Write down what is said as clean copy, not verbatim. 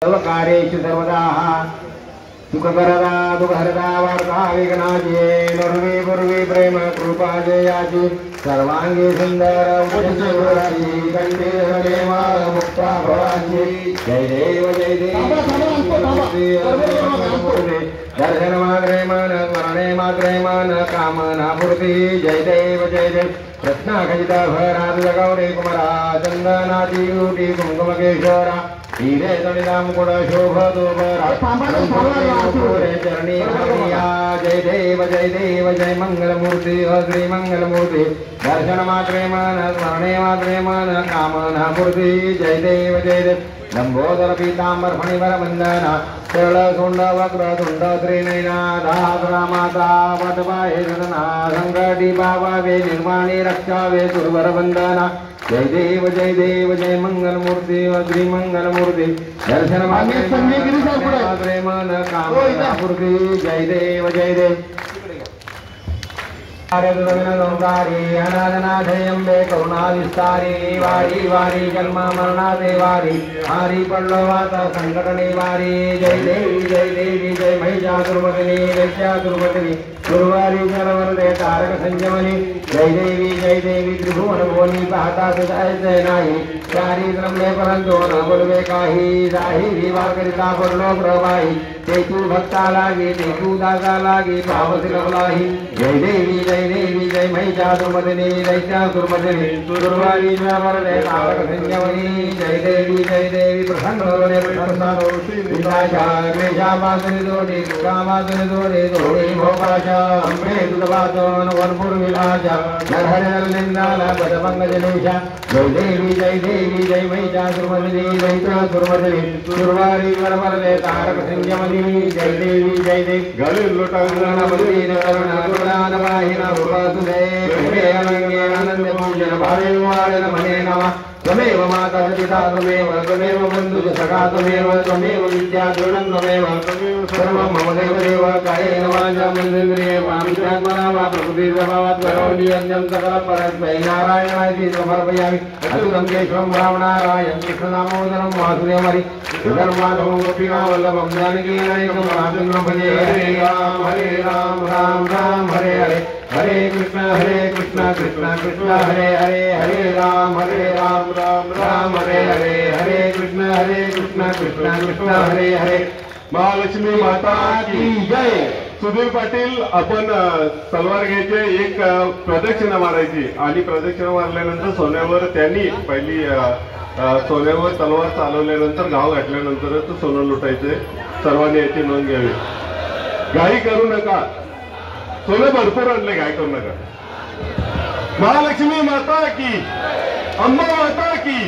सर्वकार्येषु सर्वदा सुखकरदा दुःखहरदा वार्ता विघ्नाची नर्वे पूर्वी प्रेम कृपा जयाची सर्वांगी सुंदर उच्चशिवराची कंठे हरेवा मुक्ता भवाची जय देव दर्शन मात्रे मन स्मरणे मात्रे मन कामना पूर्ती जय देव रत्नाखचिता भरात गौरी कुमारा चंदनाची उटी कुंकुमकेश्वरा हीरे तणिराम गुण शोभतो बरे चरणी जय देव जय मंगलमूर्ति श्री मंगलमूर्ति दर्शन मात्रे मन स्मरणे मात्रे मन कामना पूर्ति जय देव लंबोदर पीतांबर फणिवर वंदना सरल सुंड वक्र तुंड त्रिनयना धात्रा माता वटवाहे सदना संकटी बाबावे निर्माणी रक्षावे सुरवर वंदना जय देव जय मंगलमूर्ति श्री मंगलमूर्ति दर्शन मात्रे मन कामना पूर्ति जय देव संसारी अनाथनाथयंबे करुणा विस्तारी वारी वारी जन्म मरणाते वारी हारी पडलो वाता संकट निवारी जय देवी जय महिषासुरमर्दिनी दैत्यासुरमर्दिनी गुरुवारी चरवरदे तारक संयमनी जय देवी त्रिभुवन भुवनी पाहता जायचे नाही चारित्रमले परंतु न बोलवे काही जाही विवाह करिता पडलो प्रवाही तेतू भक्ता लागे तेतू दागा लागे पावसी लवलाही जय देवी जय महिषासुरमर्दिनी दैत्यासुरमर्दिनी गुरुवारी चरवरदे तारक संयमनी जय देवी प्रसन्न होने प्रसन्नो विनाशा क्लेशापासुनि दोषी कामासुनि दोषी दोषी भोपाशा अम्रे दुर्वाचन वनपुर विलासा नरहरिनलिंगाल पदपंकजनेशा जय देवी जय महिषासुरमर्दिनी दैत्यासुरमर्दिनी गुरुवारी चरवरदे तारक संयमनी जय देवी गलिल लोटांगना बलिन करुणा करुणानवाहिना रूपसुदे प्रेमे अनंगे आनंद पूजन भावे वारण मने नमः त्वमेव माता पिता त्वमेव बन्धुः सखा त्वमेव विद्या द्रविणं त्वमेव सर्वं मम देव कायेन वाचा मनेन्द्रिये वाचात्मना वा प्रकृतिस्वभावात् करोमि अन्यं सकलं परस्मै नारायणाय समर्पयामि अच्युतं केशवं रामनारायणं कृष्णदामोदरं वासुदेवहरि धर्माधमं गोपीनावल्लभं जानकीनायकं रामचन्द्रं भजे हरे राम हरे हरे हरे कृष्ण कृष्ण कृष्ण हरे हरे राम हरे हरे कृष्ण कृष्ण कृष्ण हरे हरे महालक्ष्मी माता की जय। सुधीर पाटील आपण तलवार घ्यायचे एक प्रदक्षिणा मारायची आणि प्रदक्षिणा मारल्यानंतर सोन्यावर त्यांनी पहिली सोन्यावर तलवार चालवल्यानंतर घाव घातल्यानंतरच सोनं लुटायचे सर्वांनी याची नोंद घ्यावी घाई करू नका सोनं भरपूर आणले घाई करू नका महालक्ष्मी माता की अंबा माता की